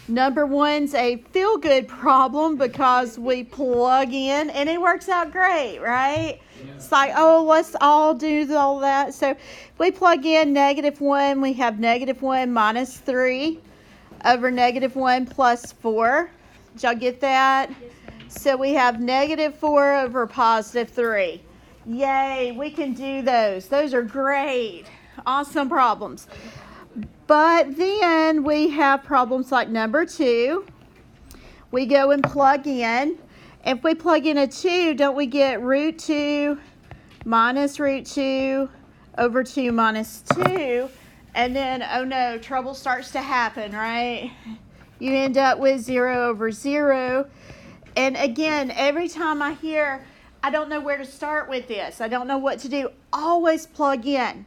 Number one's a feel-good problem because we plug in and it works out great, right? It's like, oh, let's all do all that. So if we plug in -1, we have -1 minus 3 over -1 plus 4. Did y'all get that? So we have -4 over +3. Yay, we can do those. Those are great. Awesome problems. But then we have problems like number 2. We go and plug in. If we plug in a 2, don't we get √2 minus √2 over 2 minus 2? And then, oh no, trouble starts to happen, right? You end up with 0 over 0. And again, every time I hear, I don't know where to start with this, I don't know what to do, always plug in.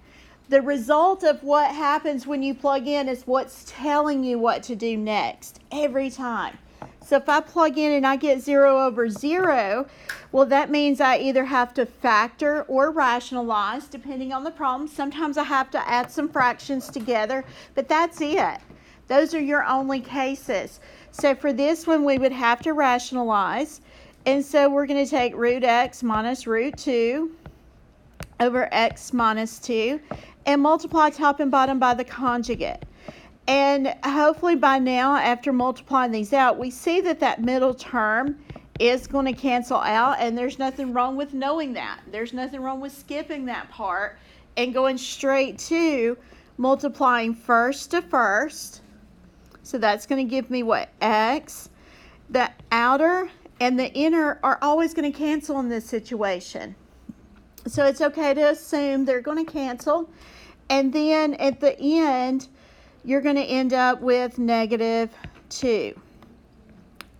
The result of what happens when you plug in is what's telling you what to do next, every time. So if I plug in and I get 0 over 0, well, that means I either have to factor or rationalize, depending on the problem. Sometimes I have to add some fractions together, but that's it. Those are your only cases. So for this one, we would have to rationalize. And so we're going to take √x minus √2 over x minus 2 and multiply top and bottom by the conjugate. And hopefully by now, after multiplying these out, we see that that middle term is going to cancel out, and there's nothing wrong with knowing that. There's nothing wrong with skipping that part and going straight to multiplying first to first. So that's going to give me what? X. The outer and the inner are always going to cancel in this situation. So it's okay to assume they're going to cancel. And then at the end, you're going to end up with -2.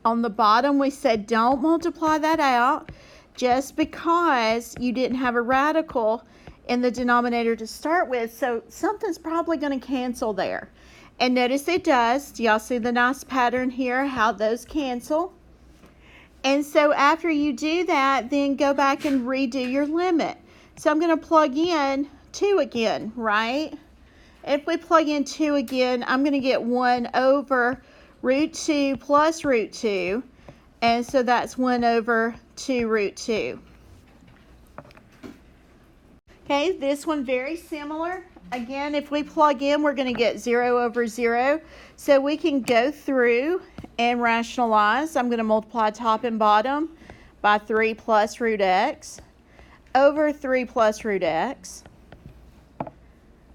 On the bottom, we said don't multiply that out just because you didn't have a radical in the denominator to start with. So something's probably going to cancel there. And notice it does. Do y'all see the nice pattern here, how those cancel? And so after you do that, then go back and redo your limit. So I'm going to plug in 2 again, right? If we plug in 2 again, I'm going to get 1 over √2 plus √2. And so that's 1 over 2 √2. Okay, this one very similar. Again, if we plug in, we're going to get 0 over 0. So we can go through and rationalize. I'm going to multiply top and bottom by 3 plus √x over 3 plus √x.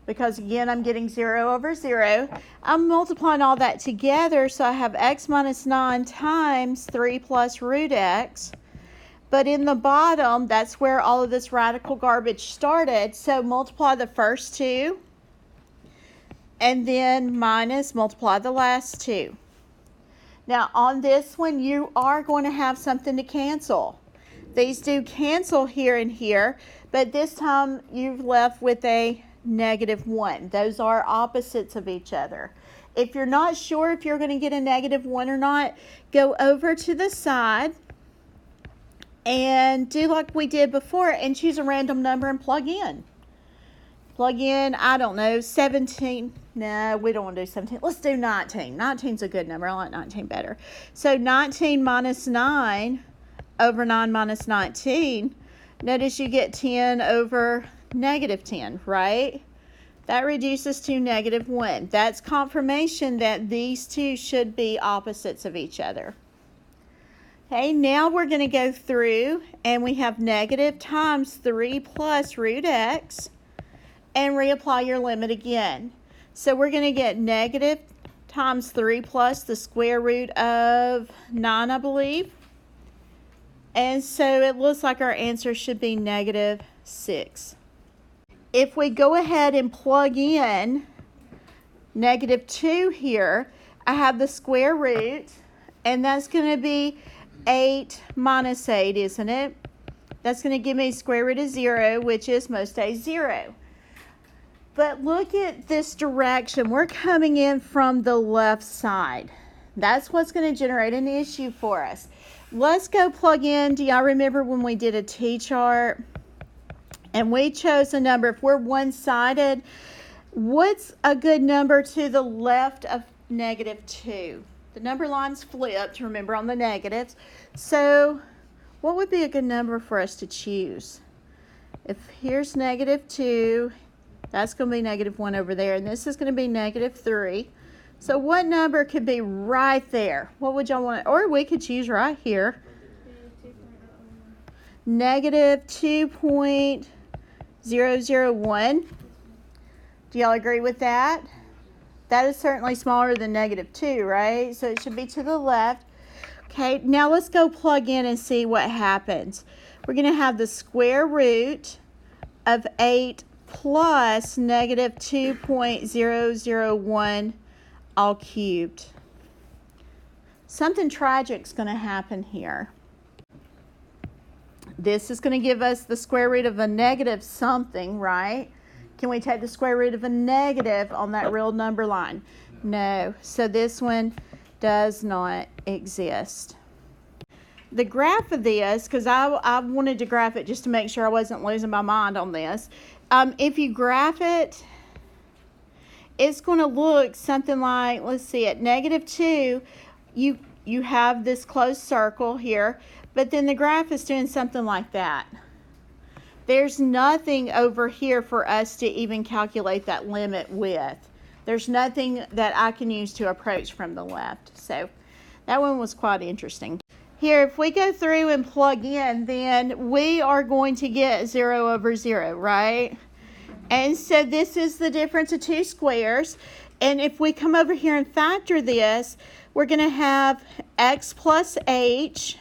Because again, I'm getting 0 over 0. I'm multiplying all that together, so I have x minus 9 times 3 plus √x. But in the bottom, that's where all of this radical garbage started. So multiply the first 2, and then minus multiply the last 2. Now on this one, you are going to have something to cancel. These do cancel here and here, but this time you've left with a -1. Those are opposites of each other. If you're not sure if you're going to get a -1 or not, go over to the side and do like we did before and choose a random number and plug in. Plug in, I don't know, 17. No, we don't want to do 17. Let's do 19. 19's a good number. I like 19 better. So 19 minus 9 over 9 minus 19. Notice you get 10 over -10, right? That reduces to -1. That's confirmation that these two should be opposites of each other. Okay, now we're going to go through and we have negative times 3 plus √x and reapply your limit again. So we're going to get negative times 3 plus the square root of 9, I believe. And so it looks like our answer should be -6. If we go ahead and plug in -2 here, I have the square root, and that's going to be 8 minus 8, isn't it? That's going to give me square root of 0, which is most days 0. But look at this direction. We're coming in from the left side. That's what's going to generate an issue for us. Let's go plug in. Do y'all remember when we did a T-chart and we chose a number? If we're one-sided, what's a good number to the left of -2? The number line's flipped, remember, on the negatives. So what would be a good number for us to choose? If here's -2, that's going to be -1 over there, and this is going to be -3. So what number could be right there? What would y'all want? Or we could choose right here. -2.001. Do y'all agree with that? That is certainly smaller than -2, right? So it should be to the left. Okay, now let's go plug in and see what happens. We're going to have the square root of 8 plus -2.001 all cubed. Something tragic's going to happen here. This is going to give us the square root of a negative something, right? Can we take the square root of a negative on that real number line? No. So this one does not exist. The graph of this, because I wanted to graph it just to make sure I wasn't losing my mind on this. If you graph it, it's going to look something like, let's see, at -2, you have this closed circle here, but then the graph is doing something like that. There's nothing over here for us to even calculate that limit with. There's nothing that I can use to approach from the left. So that one was quite interesting. Here, if we go through and plug in, then we are going to get 0 over 0, right? And so this is the difference of two squares. And if we come over here and factor this, we're going to have x plus h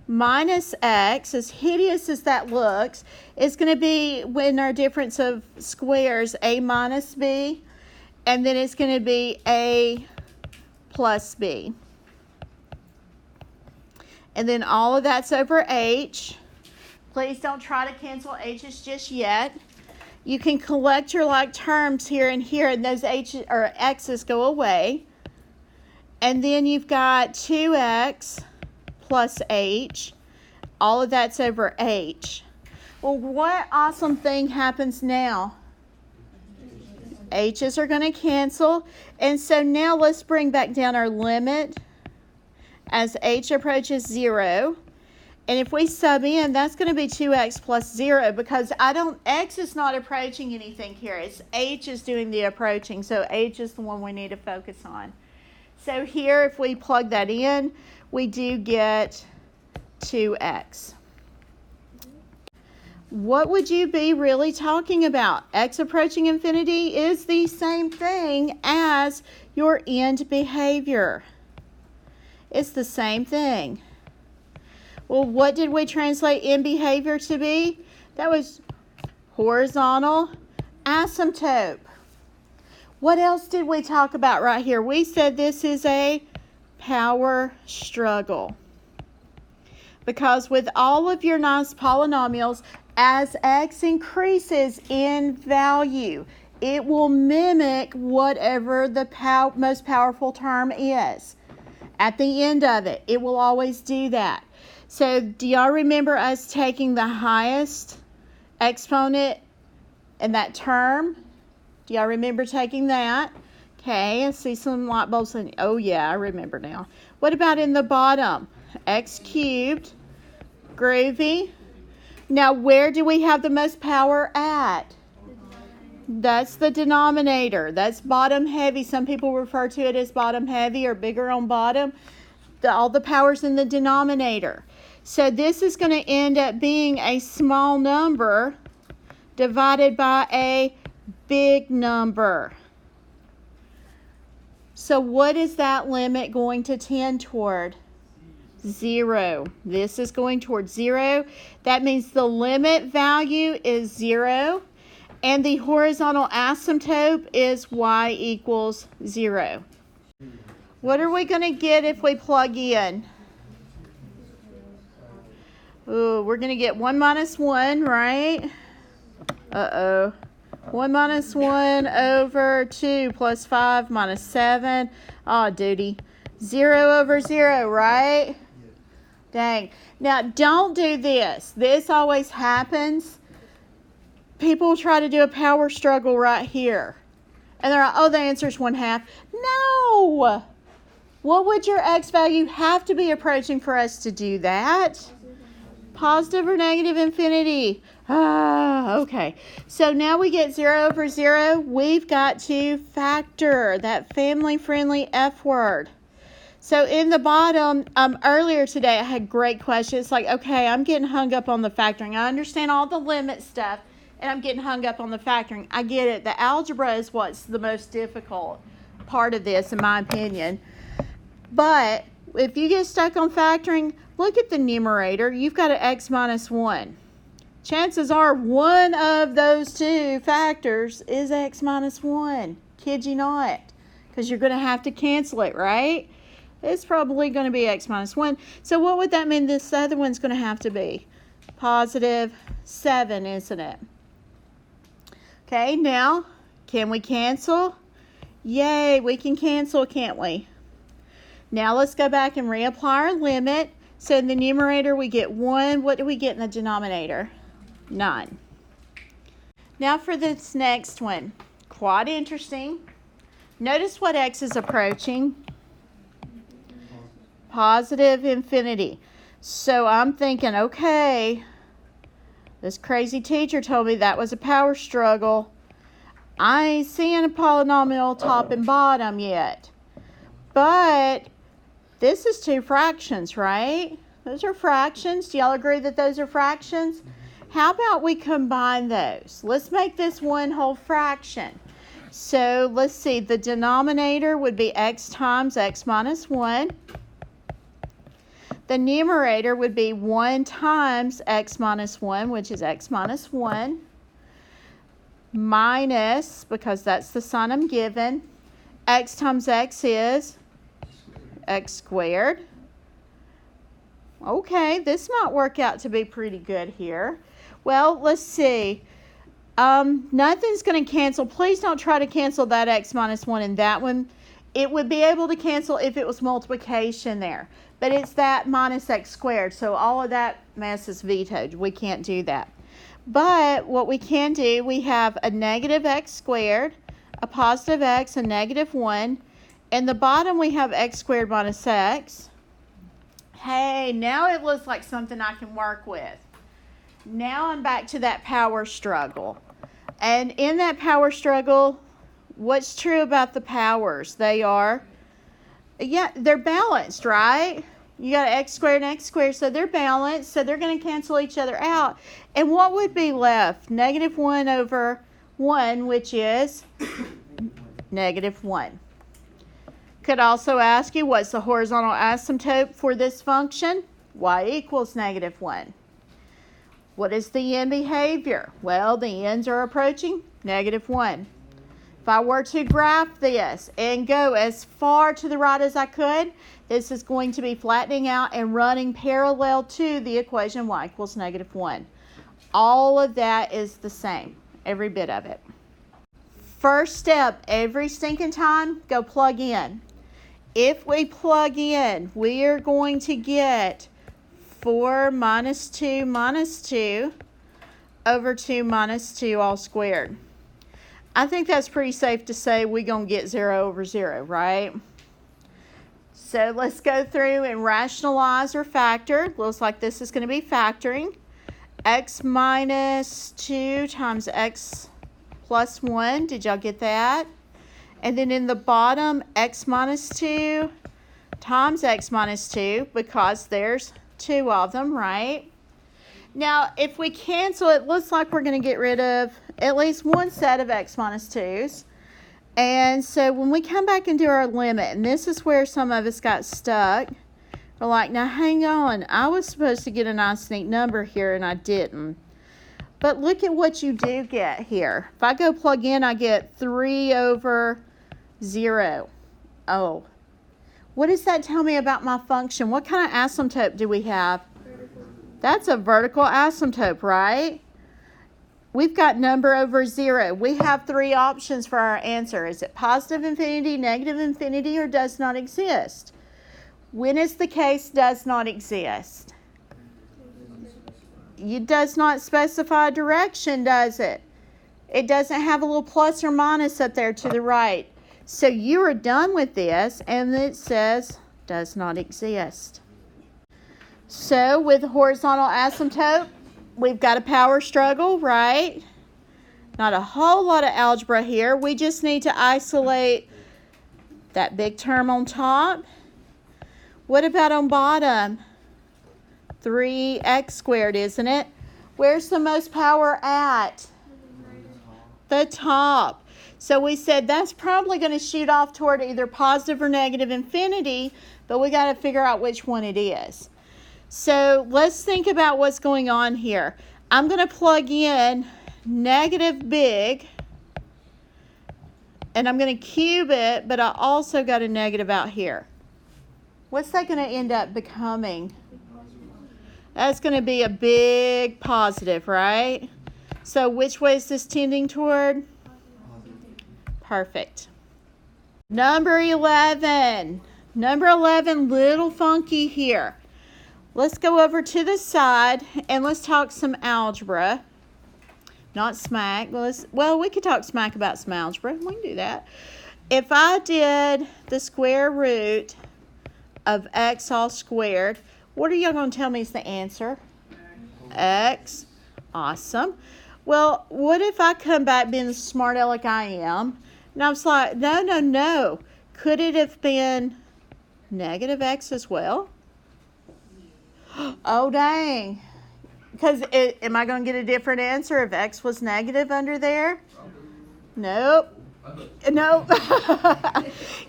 minus x, as hideous as that looks, is going to be, when our difference of squares, a minus b, and then it's going to be a plus b. And then all of that's over h. Please don't try to cancel h's just yet. You can collect your like terms here and here, and those h's or x's go away. And then you've got 2x plus h. All of that's over h. Well, what awesome thing happens now? H's are going to cancel. And so now let's bring back down our limit as h approaches 0. And if we sub in, that's going to be 2x plus 0, because x is not approaching anything here. It's h is doing the approaching. So h is the one we need to focus on. So here, if we plug that in, we do get 2x. What would you be really talking about? X approaching infinity is the same thing as your end behavior. It's the same thing. Well, what did we translate end behavior to be? That was horizontal asymptote. What else did we talk about right here? We said this is a power struggle. Because with all of your nice polynomials, as x increases in value, it will mimic whatever the most powerful term is. At the end of it, it will always do that. So do y'all remember us taking the highest exponent in that term? Do y'all remember taking that? Okay, I see some light bulbs. Oh yeah, I remember now. What about in the bottom? X cubed, groovy. Now where do we have the most power at? That's the denominator. That's bottom heavy. Some people refer to it as bottom heavy or bigger on bottom. All the power's in the denominator. So this is going to end up being a small number divided by a big number. So what is that limit going to tend toward? 0. This is going towards 0. That means the limit value is 0. And the horizontal asymptote is y equals 0. What are we going to get if we plug in? Ooh, we're going to get 1 minus 1, right? Uh-oh. 1 minus 1 over 2 plus 5 minus 7. Oh, duty. 0 over 0, right? Dang. Now, don't do this. This always happens. People try to do a power struggle right here. And they're like, oh, the answer is 1/2. No! What would your x value have to be approaching for us to do that? Positive or negative infinity? Okay. So now we get 0 over 0. We've got to factor that family-friendly F word. So in the bottom, earlier today, I had great questions. Like, okay, I'm getting hung up on the factoring. I understand all the limit stuff, and I'm getting hung up on the factoring. I get it. The algebra is what's the most difficult part of this, in my opinion. But if you get stuck on factoring, look at the numerator. You've got an x minus 1. Chances are one of those two factors is x minus 1. Kid you not. Because you're going to have to cancel it, right? It's probably going to be x minus 1. So what would that mean this other one's going to have to be? Positive 7, isn't it? Okay, now, can we cancel? Yay, we can cancel, can't we? Now let's go back and reapply our limit. So in the numerator we get 1. What do we get in the denominator? 9. Now for this next one. Quite interesting. Notice what x is approaching. Positive infinity. So I'm thinking, okay, this crazy teacher told me that was a power struggle. I ain't seeing a polynomial top and bottom yet. But this is two fractions, right? Those are fractions. Do y'all agree that those are fractions? How about we combine those? Let's make this one whole fraction. So let's see. The denominator would be x times x minus 1. The numerator would be 1 times x minus 1, which is x minus 1, minus, because that's the sign I'm given, x times x is x squared. Okay, this might work out to be pretty good here. Well, let's see. Nothing's going to cancel. Please don't try to cancel that x minus 1 and that one. It would be able to cancel if it was multiplication there. But it's that minus x squared. So all of that mess is vetoed. We can't do that. But what we can do, we have a negative x squared, a positive x, a negative 1. In the bottom, we have x squared minus x. Hey, now it looks like something I can work with. Now I'm back to that power struggle. And in that power struggle, what's true about the powers? They are, they're balanced, right? You got x squared and x squared, so they're balanced. So they're going to cancel each other out. And what would be left? Negative 1 over 1, which is negative 1. Could also ask you, what's the horizontal asymptote for this function? Y equals negative 1. What is the end behavior? Well, the ends are approaching negative 1. If I were to graph this and go as far to the right as I could, this is going to be flattening out and running parallel to the equation y equals negative 1. All of that is the same, every bit of it. First step, every stinking time, go plug in. If we plug in, we are going to get 4 minus 2 over 2 minus 2 all squared. I think that's pretty safe to say we're going to get 0 over 0, right? So let's go through and rationalize or factor. Looks like this is going to be factoring. X minus 2 times x plus 1. Did y'all get that? And then in the bottom, x minus 2 times x minus 2, because there's 2 of them, right? Now, if we cancel, it looks like we're going to get rid of at least one set of x minus 2s. And so when we come back and do our limit, and this is where some of us got stuck, we're like, now hang on, I was supposed to get a nice neat number here and I didn't. But look at what you do get here. If I go plug in, I get 3 over 0. Oh, what does that tell me about my function? What kind of asymptote do we have? That's a vertical asymptote, right? We've got number over 0. We have 3 options for our answer. Is it positive infinity, negative infinity, or does not exist? When is the case does not exist? It does not specify direction, does it? It doesn't have a little plus or minus up there to the right. So you are done with this, and it says does not exist. So with horizontal asymptote, we've got a power struggle, right? Not a whole lot of algebra here. We just need to isolate that big term on top. What about on bottom? 3x squared, isn't it? Where's the most power at? The top. So we said that's probably going to shoot off toward either positive or negative infinity, but we got to figure out which one it is. So let's think about what's going on here. I'm going to plug in negative big, and I'm going to cube it, but I also got a negative out here. What's that going to end up becoming? That's going to be a big positive, right? So which way is this tending toward? Perfect. Number 11. Number 11, little funky here. Let's go over to the side and let's talk some algebra. Not smack. Well, we could talk smack about some algebra. We can do that. If I did the square root of x all squared, what are y'all going to tell me is the answer? X. Awesome. Well, what if I come back being the smart aleck I am, and I was like, no. Could it have been negative x as well? Oh, dang. Because am I going to get a different answer if x was negative under there? Nope. No.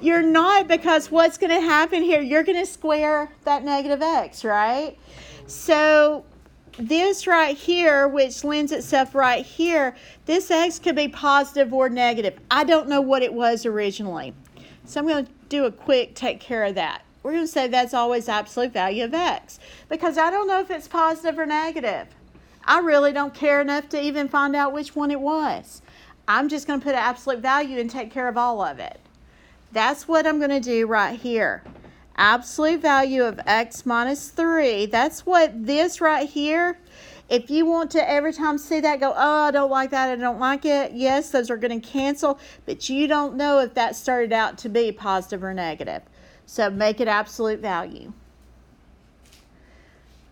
You're not, because what's going to happen here, you're going to square that negative x, right? So this right here, which lends itself right here, this x could be positive or negative. I don't know what it was originally. So I'm going to do a quick take care of that. We're going to say that's always absolute value of x, because I don't know if it's positive or negative. I really don't care enough to even find out which one it was. I'm just going to put an absolute value and take care of all of it. That's what I'm going to do right here. Absolute value of x minus 3. That's what this right here, if you want to every time see that go, oh, I don't like that, I don't like it. Yes, those are going to cancel, but you don't know if that started out to be positive or negative. So make it absolute value.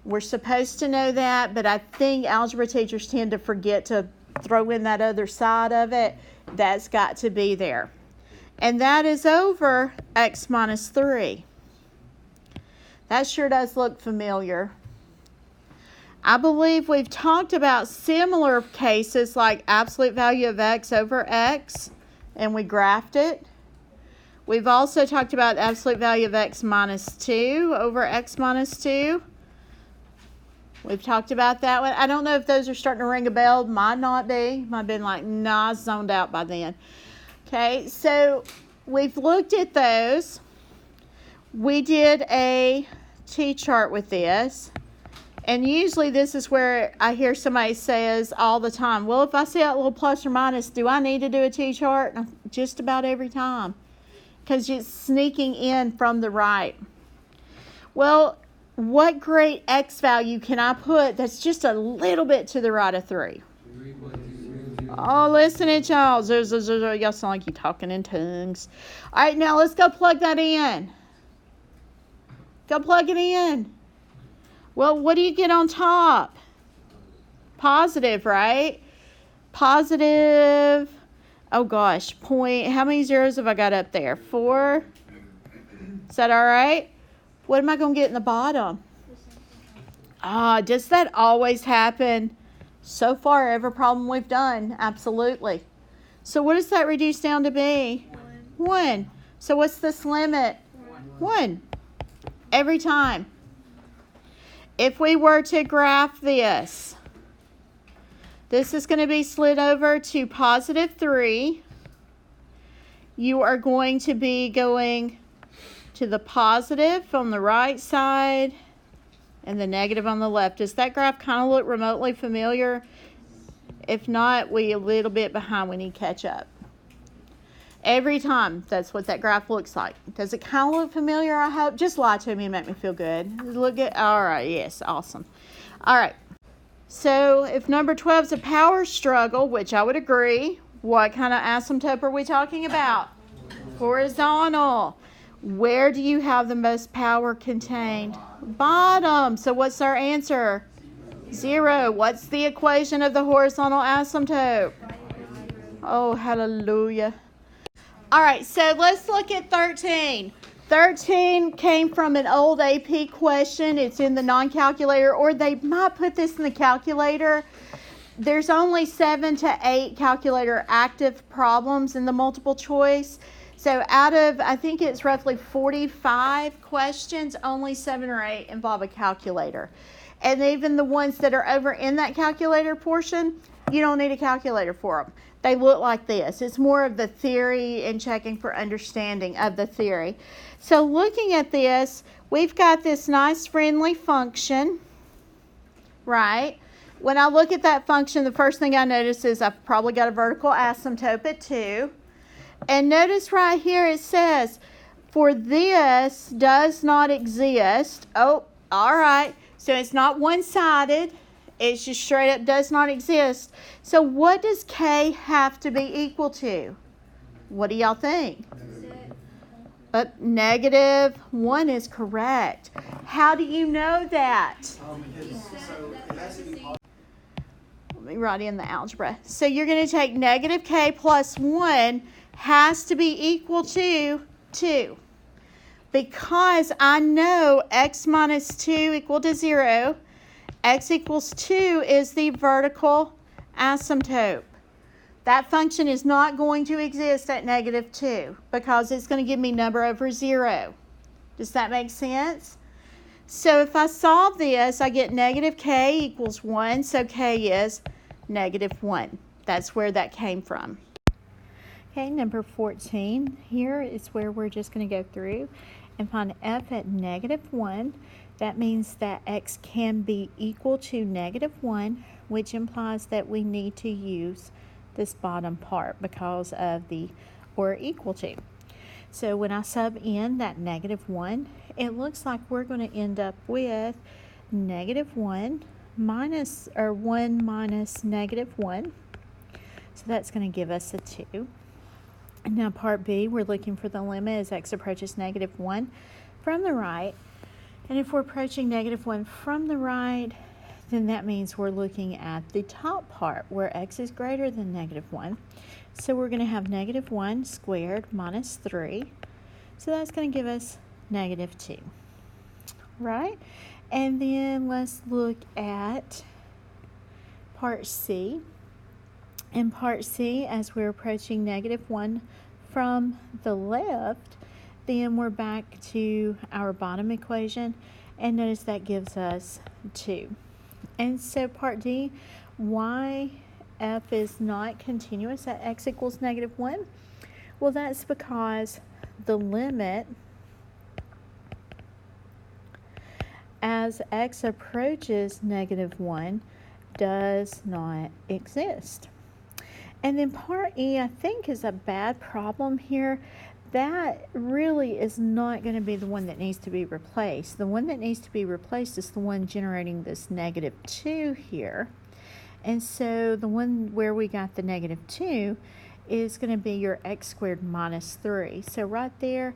We're supposed to know that, but I think algebra teachers tend to forget to throw in that other side of it. That's got to be there. And that is over x minus 3. That sure does look familiar. I believe we've talked about similar cases like absolute value of x over x, and we graphed it. We've also talked about absolute value of x minus 2 over x minus 2. We've talked about that one. I don't know if those are starting to ring a bell. Might not be. Might have been like, nah, zoned out by then. Okay, so we've looked at those. We did a T-chart with this. And usually this is where I hear somebody says all the time, well, if I see that little plus or minus, do I need to do a T-chart? Just about every time. Because it's sneaking in from the right. Well, what great x value can I put that's just a little bit to the right of 3? Oh, listen at y'all. Y'all sound like you're talking in tongues. All right, now let's go plug that in. Go plug it in. Well, what do you get on top? Positive, right? Positive. Oh, gosh. Point. How many zeros have I got up there? 4. Is that all right? What am I going to get in the bottom? Does that always happen? So far, every problem we've done, absolutely. So what does that reduce down to be? 1. So what's this limit? 1. Every time. If we were to graph this, this is going to be slid over to positive 3. You are going to be going to the positive on the right side and the negative on the left. Does that graph kind of look remotely familiar? If not, we're a little bit behind. We need to catch up. Every time, that's what that graph looks like. Does it kind of look familiar, I hope? Just lie to me and make me feel good. Does it look good? All right, yes, awesome. All right, so if number 12 is a power struggle, which I would agree, what kind of asymptote are we talking about? Horizontal. Where do you have the most power contained? Bottom. So what's our answer? 0. What's the equation of the horizontal asymptote? Oh, hallelujah. All right, so let's look at 13. 13 came from an old AP question. It's in the non-calculator, or they might put this in the calculator. There's only 7 to 8 calculator active problems in the multiple choice. So out of, I think it's roughly 45 questions, only 7 or 8 involve a calculator. And even the ones that are over in that calculator portion, you don't need a calculator for them. They look like this. It's more of the theory and checking for understanding of the theory. So looking at this, we've got this nice friendly function, right? When I look at that function, the first thing I notice is I've probably got a vertical asymptote at 2. And notice right here it says, for this does not exist. Oh, all right. So it's not one-sided. It's just straight up does not exist. So what does K have to be equal to? What do y'all think? -1 is correct. How do you know that? Let me write in the algebra. So you're going to take -K plus 1 has to be equal to 2. Because I know x minus 2 equal to 0. X equals 2 is the vertical asymptote. That function is not going to exist at -2 because it's going to give me number over 0. Does that make sense? So if I solve this, I get -K equals 1, so K is -1. That's where that came from. Okay, number 14 here is where we're just going to go through and find f at -1. That means that x can be equal to -1, which implies that we need to use this bottom part because of the or equal to. So when I sub in that -1, it looks like we're going to end up with -1 minus, or 1 minus -1. So that's going to give us a 2. Now part B, we're looking for the limit as x approaches -1 from the right. And if we're approaching -1 from the right, then that means we're looking at the top part where x is greater than -1. So we're going to have -1 squared minus 3. So that's going to give us -2. Right? And then let's look at part C. In part C, as we're approaching -1 from the left, then we're back to our bottom equation, and notice that gives us 2. And so part D, why f is not continuous at x equals -1? Well, that's because the limit as x approaches -1 does not exist. And then part E, I think, is a bad problem here. That really is not going to be the one that needs to be replaced. The one that needs to be replaced is the one generating this -2 here. And so the one where we got the -2 is going to be your x squared minus 3. So right there,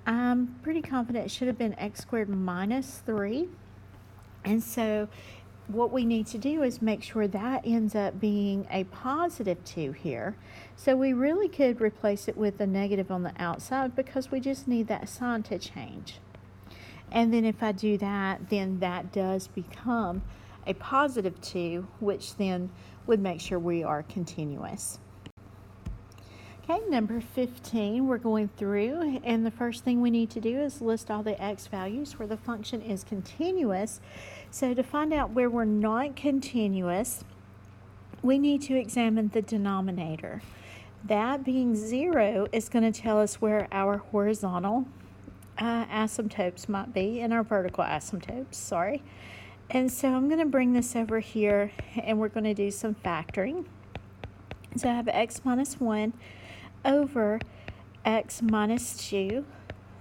I'm pretty confident it should have been x squared minus 3. And so what we need to do is make sure that ends up being a positive 2 here. So we really could replace it with a negative on the outside because we just need that sign to change. And then if I do that, then that does become a positive 2, which then would make sure we are continuous. Okay, number 15, we're going through, and the first thing we need to do is list all the x values where the function is continuous. So to find out where we're not continuous, we need to examine the denominator. That being 0 is going to tell us where our horizontal asymptotes might be and our vertical asymptotes, sorry. And so I'm going to bring this over here, and we're going to do some factoring. So I have x minus 1 over x minus 2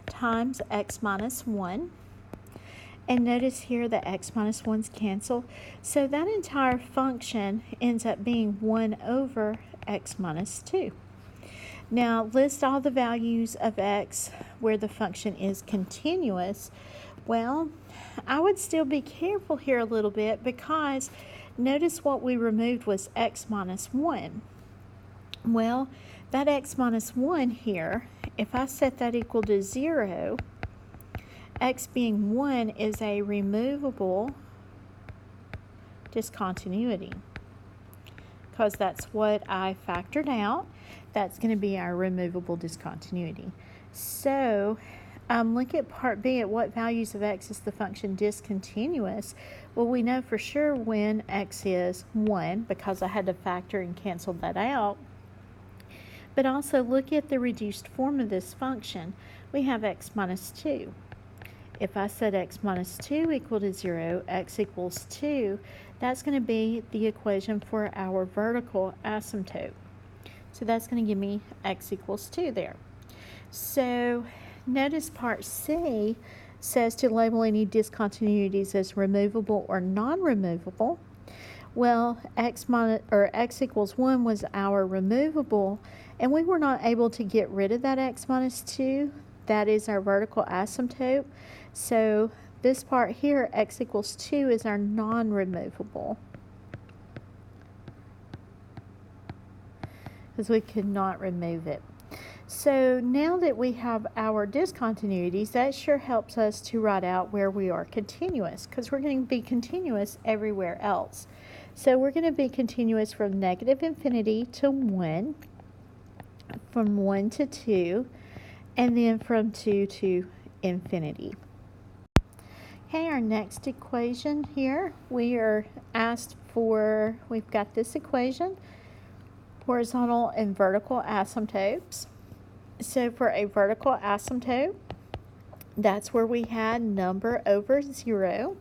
times x minus 1. And notice here that x minus 1's cancel. So that entire function ends up being 1 over x minus 2. Now, list all the values of x where the function is continuous. Well, I would still be careful here a little bit because notice what we removed was x minus 1. Well, that x minus 1 here, if I set that equal to 0, x being 1 is a removable discontinuity because that's what I factored out. That's going to be our removable discontinuity. So look at part B. At what values of x is the function discontinuous? Well, we know for sure when x is 1 because I had to factor and cancel that out. But also look at the reduced form of this function. We have x minus 2. If I set x minus 2 equal to 0, x equals 2, that's going to be the equation for our vertical asymptote. So that's going to give me x equals 2 there. So notice part C says to label any discontinuities as removable or non-removable. Well, x equals 1 was our removable, and we were not able to get rid of that x minus 2. That is our vertical asymptote. So this part here, x equals 2, is our non-removable, because we could not remove it. So now that we have our discontinuities, that sure helps us to write out where we are continuous, because we're going to be continuous everywhere else. So we're going to be continuous from negative infinity to 1, from 1 to 2, and then from 2 to infinity. Okay, our next equation here, we are asked for, we've got this equation, horizontal and vertical asymptotes. So for a vertical asymptote, that's where we had number over 0.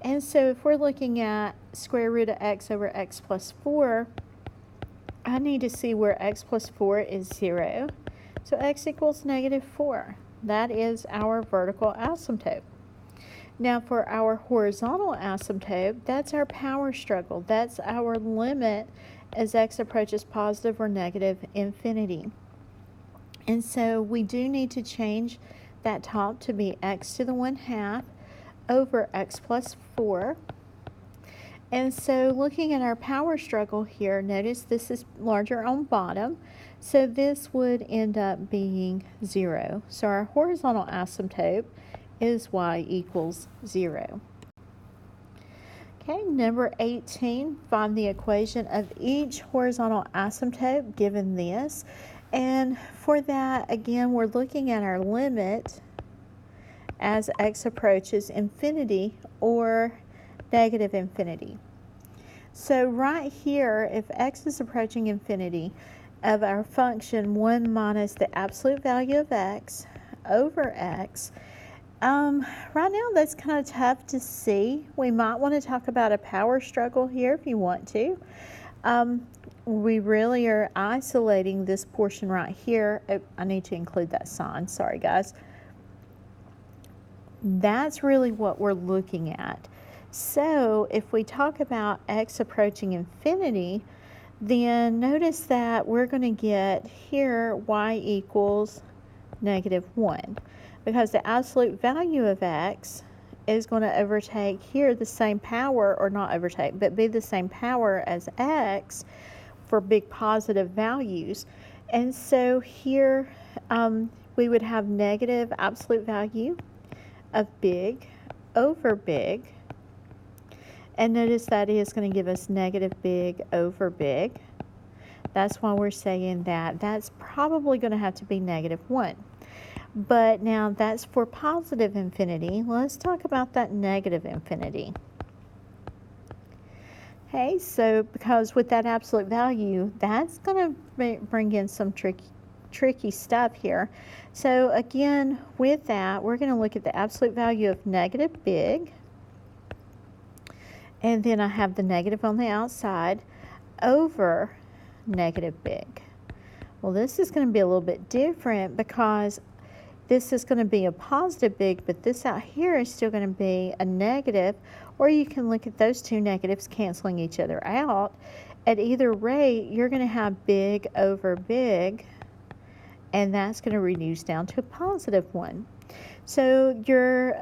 And so if we're looking at square root of x over x plus 4, I need to see where x plus 4 is 0. So x equals negative 4. That is our vertical asymptote. Now for our horizontal asymptote, that's our power struggle. That's our limit as x approaches positive or negative infinity. And so we do need to change that top to be x to the 1/2 over x plus 4. And so looking at our power struggle here, notice this is larger on bottom. So this would end up being 0. So our horizontal asymptote is y equals 0. Okay, number 18, find the equation of each horizontal asymptote given this. And for that, again, we're looking at our limit as x approaches infinity or negative infinity. So right here, if x is approaching infinity, of our function 1 minus the absolute value of x over x, right now that's kind of tough to see. We might want to talk about a power struggle here if you want to. We really are isolating this portion right here. Oh, I need to include that sign. Sorry, guys. That's really what we're looking at. So if we talk about x approaching infinity, then notice that we're going to get here y equals negative 1, because the absolute value of x is going to overtake here the same power, or not overtake, but be the same power as x for big positive values. And so here we would have negative absolute value of big over big. And notice that is going to give us negative big over big. That's why we're saying that that's probably going to have to be negative 1. But now that's for positive infinity. Let's talk about that negative infinity. Okay, so because with that absolute value, that's going to bring in some tricky stuff here. So again, with that, we're going to look at the absolute value of negative big. And then I have the negative on the outside over negative big. Well, this is going to be a little bit different because this is going to be a positive big, but this out here is still going to be a negative, or you can look at those two negatives canceling each other out. At either rate, you're going to have big over big and that's going to reduce down to a positive 1. So your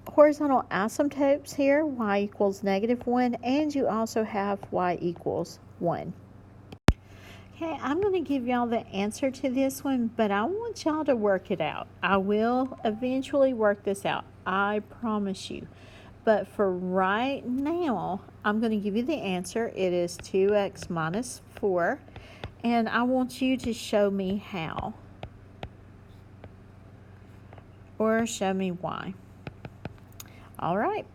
horizontal asymptotes here, y equals -1, and you also have y equals 1. Okay, I'm going to give y'all the answer to this one, but I want y'all to work it out. I will eventually work this out, I promise you. But for right now, I'm going to give you the answer. It is 2x minus 4, and I want you to show me how, or show me why. All right,